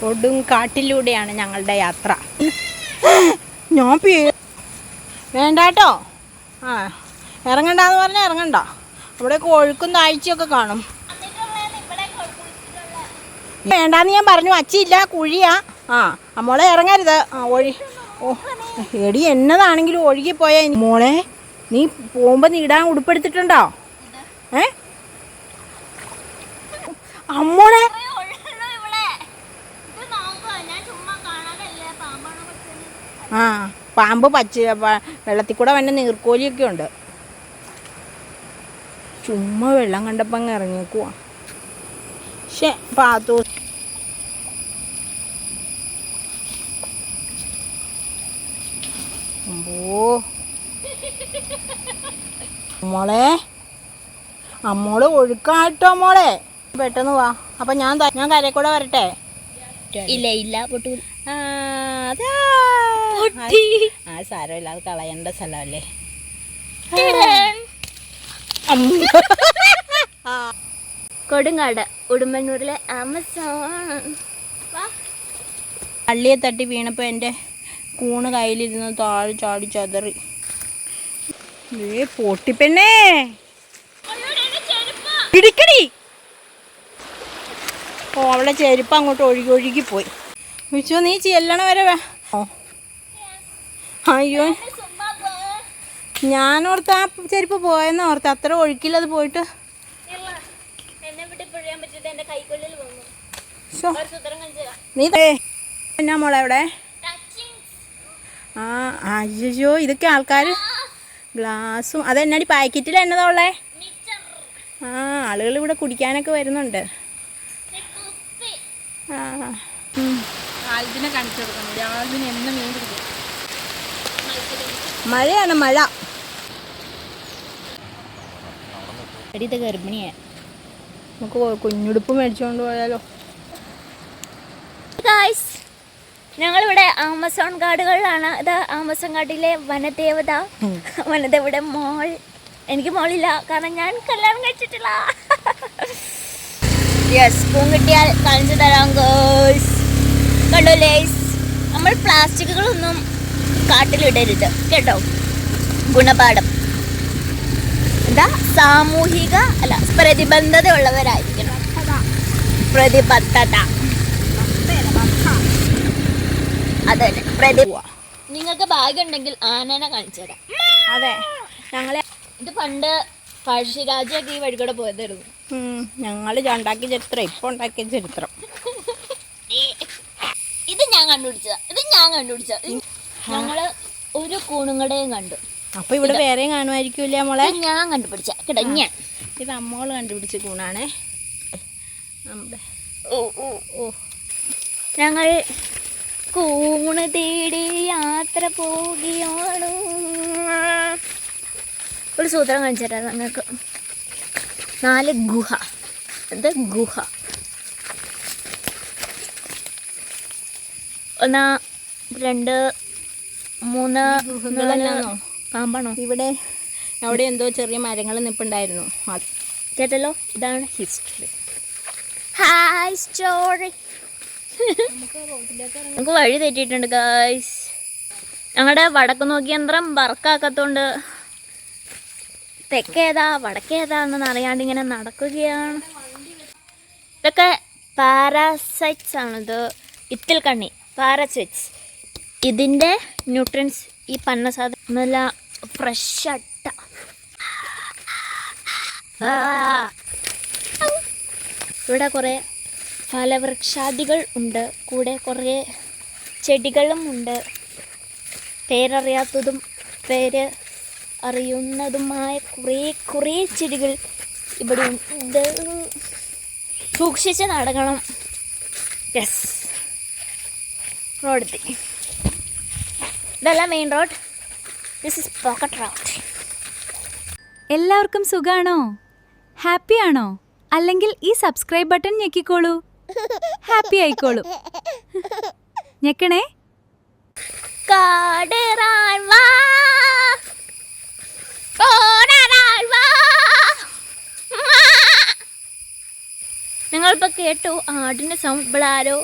കൊടും കാട്ടിലൂടെയാണ് ഞങ്ങളുടെ യാത്ര. ഞാൻ വേണ്ട കേട്ടോ. ആ ഇറങ്ങണ്ടെന്ന് പറഞ്ഞാൽ ഇറങ്ങണ്ട. അവിടെയൊക്കെ ഒഴുക്കും താഴ്ചയൊക്കെ കാണും. വേണ്ടാന്ന് ഞാൻ പറഞ്ഞു. അച്ചിയില്ല, കുഴിയാ. ആ മോളെ ഇറങ്ങരുത്. ആ ഓ എടി എന്നതാണെങ്കിലും ഒഴുകിപ്പോയാ. മോളെ നീ പോകുമ്പോൾ നീ ഇടാൻ ഉടുപ്പെടുത്തിട്ടുണ്ടോ? അമ്മോളെ ആ പാമ്പ് വെള്ളത്തിൽ കൂടെ വന്ന നീർക്കോലിയൊക്കെ ഉണ്ട്. ചുമ്മാ വെള്ളം കണ്ടപ്പോൾ അങ്ങ് ഇറങ്ങിയേക്കുവാ. പക്ഷേ പാത്തു മോളെ അമ്മോള് ഒഴുക്കാട്ടോ മോളെ. പെട്ടെന്ന് വാ. അപ്പം ഞാൻ കരയിൽ കൂടെ വരട്ടെ? ഇല്ല പൊട്ടു. സാരമില്ല, അത് കളയേണ്ട സ്ഥലമല്ലേ. കൊടുങ്ങാട് ഉടുമ്പന്നൂരിലെ ആമസോൺ. പള്ളിയെ തട്ടി വീണപ്പോൾ എൻ്റെ കൂണ് കയ്യിലിരുന്ന് താഴെ ചാടി ചതറി. പൊട്ടിപ്പെണ്ണേ പിടിക്കടി. ഓ അവളെ ചെരുപ്പ് അങ്ങോട്ട് ഒഴുകിപ്പോയി. വിളിച്ചോ നീ ചെല്ലണ വരെ അയ്യോ ഞാനോർത്ത് ആ ചെരുപ്പ് പോയെന്ന് ഓർത്ത്. അത്ര ഒഴുക്കില്ലത് പോയിട്ട്. നീ എന്നാ മോളെ അവിടെ? ആ അയ്യോ ഇതൊക്കെ ആൾക്കാർ ഗ്ലാസും അതെന്നാടി പാക്കറ്റിൽ എന്നതാ ഉള്ളേ? ആ ആളുകൾ ഇവിടെ കുടിക്കാനൊക്കെ വരുന്നുണ്ട്. ആൽബിനെ കാണിച്ചു കൊടുക്കുന്നുണ്ട്. ആൽബിന് എന്ന് മീൻ പിടിക്കും. മഴയാണ് മഴ. ഇത് ഗർഭിണിയാ. നമുക്ക് കുഞ്ഞുടുപ്പ് മേടിച്ചുകൊണ്ട് പോയാലോ? ഞങ്ങളിവിടെ ആമസോൺ കാടുകളിലാണ്. ഇത് ആമസോൺ കാട്ടിലെ വനദേവയുടെ മോൾ. എനിക്ക് മോളില്ല, കാരണം ഞാൻ കല്യാണം കഴിച്ചിട്ടില്ല. യെസ്, പൂം കിട്ടിയാൽ കാണിച്ചു തരാം ഗേൾസ്. കണ്ടോ ലേസ്, നമ്മൾ പ്ലാസ്റ്റിക്കുകളൊന്നും കാട്ടിലിടരുത് കേട്ടോ. ഗുണപാഠം എന്താ? സാമൂഹിക അല്ല, പ്രതിബദ്ധത ഉള്ളവരായിരിക്കണം. പ്രതിബദ്ധത അതന്നെ. നിങ്ങൾക്ക് ഭാഗ്യം ഉണ്ടെങ്കിൽ ആനനെ കാണിച്ചു തരാം. അതെ, ഞങ്ങളെ ഇത് പണ്ട് പഴശ്ശിരാജയൊക്കെ ഈ വഴി കൂടെ പോയതായിരുന്നു. ഞങ്ങൾ ഉണ്ടാക്കിയ ചരിത്രം, ഇപ്പൊ ഉണ്ടാക്കിയ ചരിത്രം. ഇത് ഞാൻ കണ്ടുപിടിച്ചതാ. ഞങ്ങള് ഒരു കൂണുങ്ങടയും കണ്ടു. അപ്പൊ ഇവിടെ വേറെയും കാണുമായിരിക്കൂല്ലേ മോളെ? ഞാൻ കണ്ടുപിടിച്ച കിടഞ്ഞ. ഇത് അമ്മോള് കണ്ടുപിടിച്ച കൂണാണേ. ഞങ്ങൾ കൂണ് തേടി യാത്ര പോവുകയാണ്. ഒരു സൂത്രം കാണിച്ചിട്ടാ ഞങ്ങൾക്ക്. 4 ഗുഹ. എന്താ ഗുഹ? 1 2 3 4. പാമ്പാണോ? ഇവിടെ അവിടെ എന്തോ ചെറിയ മരങ്ങൾ നിൽപ്പുണ്ടായിരുന്നു. കേട്ടല്ലോ, ഇതാണ് ഹിസ്റ്ററി. Hi story. നമുക്ക് വഴി തെറ്റിയിട്ടുണ്ട് ഗായ്സ്. ഞങ്ങളുടെ വടക്ക് നോക്കി യന്ത്രം വർക്കാക്കത്തോണ്ട് തെക്കേതാ വടക്കേതാണെന്ന് അറിയാണ്ട് ഇങ്ങനെ നടക്കുകയാണ്. ഇതൊക്കെ പാരാസൈറ്റ്സ് ആണിത്. ഇത്തിൽ കണ്ണി പാരാസൈറ്റ്സ്. ഇതിൻ്റെ ന്യൂട്രിയൻസ് ഈ പന്ന സാധനം നല്ല ഫ്രഷ് അട്ട. ഇവിടെ കുറേ ഫലവൃക്ഷാദികൾ ഉണ്ട്. കൂടെ കുറേ ചെടികളും ഉണ്ട്. പേരറിയാത്തതും പേര് അറിയുന്നതുമായ കുറേ ചെടികൾ ഇവിടെ ഉണ്ട്. സൂക്ഷിച്ച് നടക്കണം. Yes, road. ഇതല്ല main road. This is pocket road. എല്ലാവർക്കും സുഖാണോ? ഹാപ്പി ആണോ? അല്ലെങ്കിൽ ഈ സബ്സ്ക്രൈബ് ബട്ടൺ ഞെക്കിക്കോളൂ. ഹാപ്പി ആയിക്കോളൂ. ഞെക്കണേ. കാടറാൻ വാ. ഞങ്ങളിപ്പോൾ കേട്ടു ആടിൻ്റെ സൗണ്ട്. ഇവിടെ ആരോ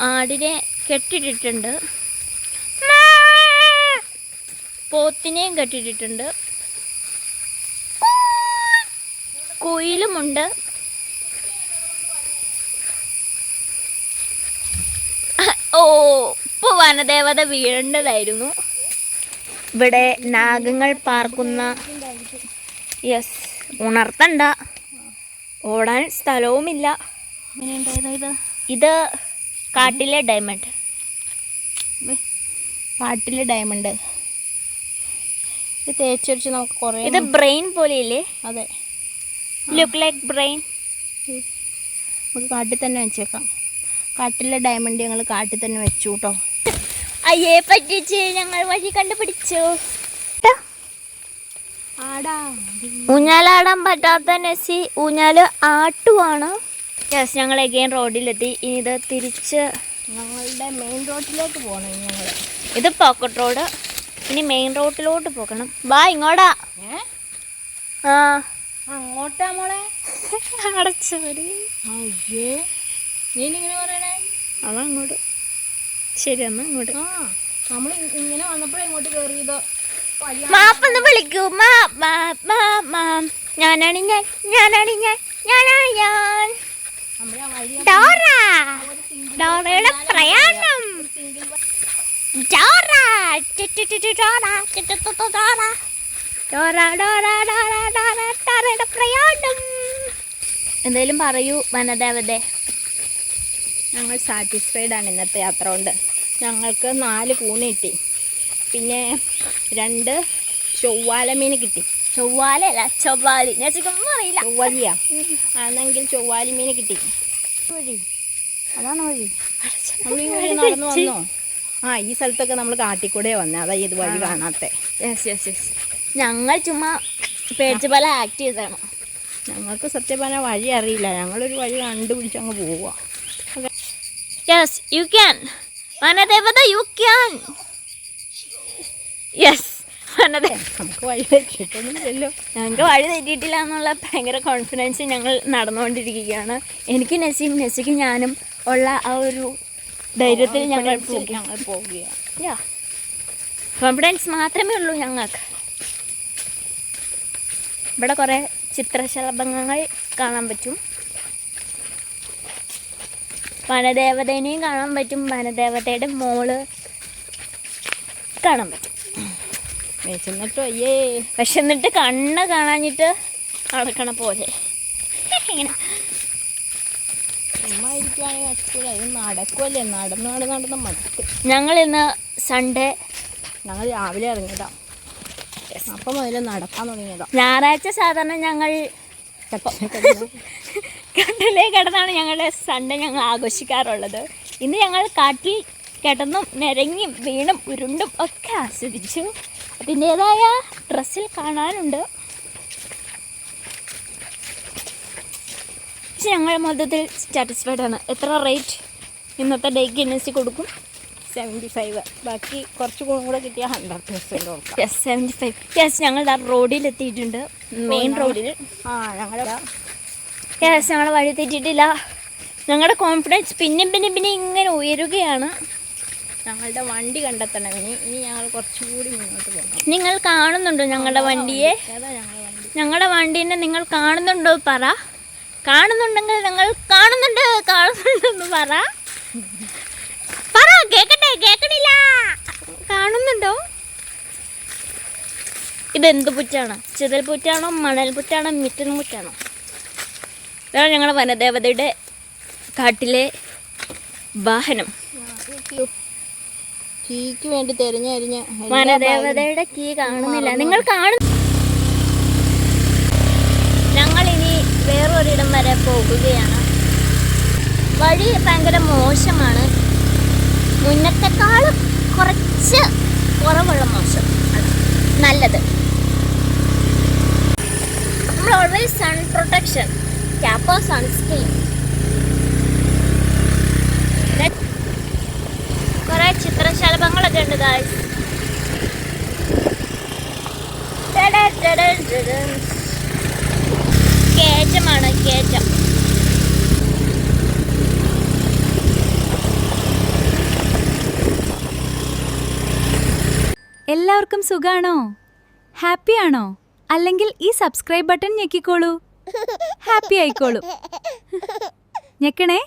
ആടിനെ കെട്ടിട്ടിട്ടുണ്ട്, പോത്തിനെയും കെട്ടിട്ടിട്ടുണ്ട്, കുയിലുമുണ്ട്. ഓ, ഇപ്പോൾ വനദേവത വീഴേണ്ടതായിരുന്നു. ഇവിടെ നാഗങ്ങൾ പാർക്കുന്ന, യെസ്, ഉണർത്തണ്ട, ഓടാൻ സ്ഥലവുമില്ല. ഇത് കാട്ടിലെ ഡയമണ്ട്. കാട്ടിലെ ഡയമണ്ട് ഇത് തേച്ചൊരിച്ച് നമുക്ക് കുറേ. ഇത് ബ്രെയിൻ പോലെയില്ലേ? അതെ, ലുക്ക് ലൈക്ക് ബ്രെയിൻ. നമുക്ക് കാട്ടിൽ തന്നെ വെച്ചേക്കാം. കാട്ടിലെ ഡയമണ്ട് ഞങ്ങൾ കാട്ടിൽ തന്നെ വെച്ചു കേട്ടോ. അയ്യേ, പറ്റിച്ച്, ഞങ്ങൾ വഴി കണ്ടുപിടിച്ചു. ഊഞ്ഞാലാടാൻ പറ്റാത്ത നെസി ഊഞ്ഞാല് ആട്ടുവാണ്. യെസ്, ഞങ്ങൾ എഗെയിൻ റോഡിലെത്തി. ഇനി ഇത് തിരിച്ച് ഞങ്ങളുടെ മെയിൻ റോഡിലേക്ക് പോകണം. ഞങ്ങൾ ഇത് പോക്കറ്റ് റോഡ്, ഇനി മെയിൻ റോഡിലോട്ട് പോകണം. ബാ, ഇങ്ങോട്ടാ. ആ, അങ്ങോട്ടാ മോളെ. അടച്ചോടി. അയ്യേ, നീനിങ്ങനെ പറയണേ. അതങ്ങോട്ട്. ശരി, എന്നാ അങ്ങോട്ട്. ആ, നമ്മൾ ഇങ്ങനെ വന്നപ്പോഴേ ഇങ്ങോട്ട് കയറിയത്. മാപ്പൊന്ന് വിളിക്കൂ. ഞാനാണ് ഞാൻ, ഞാനാണ് ഞാൻ, ഞാനാണ് ഞാൻ. ഡോറ, ഡോറയുടെ പ്രയാണം. ഡോറ, ഡോറയുടെ പ്രയാണം. എന്തേലും പറയൂ വനദേവതേ. ഞങ്ങൾ സാറ്റിസ്ഫൈഡ് ആണ് ഇന്നത്തെ യാത്ര കൊണ്ട്. ഞങ്ങൾക്ക് 4 കൂണ് കിട്ടി, പിന്നെ 2 ചൊവ്വാല മീൻ കിട്ടി. ചൊവ്വാലല്ല, ചൊവ്വാലി. ഞാൻ ചിക്കൻ അറിയില്ല. ചൊവ്വാലിയാ ആണെങ്കിൽ ചൊവ്വാലി മീൻ കിട്ടി. വഴി അതാണ് വഴി. നമ്മൾ ഈ വഴി നടന്നു വന്നോ? ആ, ഈ സ്ഥലത്തൊക്കെ നമ്മൾ കാട്ടിക്കൂടെ വന്നേ, അതാ ഇത് വഴി കാണാത്തെ. യെസ് യെസ് യെസ്, ഞങ്ങൾ ചുമ്മാ പേടിച്ച പോലെ ആക്ട് ചെയ്തതാണ്. ഞങ്ങൾക്ക് സത്യം പറഞ്ഞാൽ വഴി അറിയില്ല. ഞങ്ങളൊരു വഴി കണ്ടുപിടിച്ച് അങ്ങ് പോവുക. Yes, you can. വനദേവത, യു ക്യാൻ. യെസ്, വനദേവ. നമുക്ക് വഴി തെറ്റിയിട്ടൊന്നുമില്ലല്ലോ. ഞങ്ങൾക്ക് വഴി തെറ്റിയിട്ടില്ല എന്നുള്ള ഭയങ്കര കോൺഫിഡൻസ് ഞങ്ങൾ നടന്നുകൊണ്ടിരിക്കുകയാണ്. എനിക്ക് നെസിക്കും ഞാനും ഉള്ള ആ ഒരു ധൈര്യത്തിൽ ഞങ്ങൾ പോവുകയാണ്. കോൺഫിഡൻസ് മാത്രമേ ഉള്ളൂ ഞങ്ങൾക്ക്. ഇവിടെ കുറേ ചിത്രശലഭങ്ങൾ കാണാൻ പറ്റും, വനദേവതേനെയും കാണാൻ പറ്റും, വനദേവതയുടെ മോള് കാണാൻ പറ്റും. എന്നിട്ടും അയ്യേ, പക്ഷെ എന്നിട്ട് കണ്ണ് കാണാഞ്ഞിട്ട് നടക്കണ പോലെ ഇങ്ങനെ ചുമ്മാ ഇരിക്കുകയാണെങ്കിൽ അച്ഛൂടെ ഇത് നടക്കുമല്ലേ, നടന്ന് മടുത്ത്. ഞങ്ങൾ ഇന്ന് സൺഡേ, ഞങ്ങൾ രാവിലെ ഇറങ്ങിയതാ. അപ്പം മുതൽ നടക്കാൻ തുടങ്ങിയതാ. ഞായറാഴ്ച സാധാരണ ഞങ്ങൾ കടലേ കിടന്നാണ് ഞങ്ങളുടെ സൺഡേ ഞങ്ങൾ ആഘോഷിക്കാറുള്ളത്. ഇന്ന് ഞങ്ങൾ കാട്ടിൽ കിടന്നും നിരങ്ങിയും വീണും ഉരുണ്ടും ഒക്കെ ആസ്വദിച്ചു. അതിൻ്റേതായ ഡ്രസ്സിൽ കാണാനുണ്ട്. പക്ഷെ ഞങ്ങൾ മൊത്തത്തിൽ സാറ്റിസ്ഫൈഡ് ആണ്. എത്ര റേറ്റ് ഇന്നത്തെ ഡേക്ക് എൻഎസ്സി കൊടുക്കും? 75. ബാക്കി കുറച്ച് കൂടെ കിട്ടിയാൽ 100% കൊടുക്കാം. യെസ്, 75. യെസ്, ഞങ്ങൾ റോഡിലെത്തിയിട്ടുണ്ട്, മെയിൻ റോഡിൽ. ആ, ഞങ്ങളുടെ യെസ്, ഞങ്ങൾ വഴി തെറ്റിയിട്ടില്ല. ഞങ്ങളുടെ കോൺഫിഡൻസ് പിന്നെ ഇങ്ങനെ ഉയരുകയാണ്. ഞങ്ങളുടെ വണ്ടി കണ്ടെത്തണം. ഇനി ഞങ്ങൾ കുറച്ചുകൂടി മുന്നോട്ട് പോകണം. നിങ്ങൾ കാണുന്നുണ്ടോ ഞങ്ങളുടെ വണ്ടിയെ? ഏതാ ഞങ്ങളുടെ വണ്ടി? ഞങ്ങളുടെ വണ്ടീനെ നിങ്ങൾ കാണുന്നുണ്ടോ? പറ. കാണുന്നുണ്ടെങ്കിൽ നിങ്ങൾ കാണുന്നുണ്ടെന്ന് പറ. കേക്കട്ടെ, കേക്കണില്ല. കാണുന്നുണ്ടോ? ഇതെന്ത് പുറ്റാണ്? ചിതൽ പുറ്റാണോ, മണൽ പുറ്റാണോ, മിറ്റൻ പുറ്റാണോ? ഇതാണ് ഞങ്ങളുടെ വനദേവതയുടെ കാട്ടിലെ വാഹനം. കീക്ക് വേണ്ടി തെരഞ്ഞരിഞ്ഞ് വനദേവതയുടെ കീ കാണുന്നില്ല. നിങ്ങൾ കാണുന്നു. ഞങ്ങളിനി വേറൊരിടം വരെ പോകുകയാണ്. വഴി ഭയങ്കര മോശമാണ്, മുന്നത്തെക്കാളും കുറച്ച് കുറവുള്ള മോശം നല്ലത്. നമ്മൾ always sun protection, cap, sunscreen. കുറെ ചിത്രശലഭങ്ങളൊക്കെ ഉണ്ട് ഗായ്സ്. കേറ്റമാണ്, കേറ്റം. എല്ലാവർക്കും സുഖാണോ? ഹാപ്പിയാണോ? അല്ലെങ്കിൽ ഈ സബ്സ്ക്രൈബ് ബട്ടൺ ഞെക്കിക്കോളൂ. ഹാപ്പി ആയിക്കോളൂ. ഞെക്കണേ.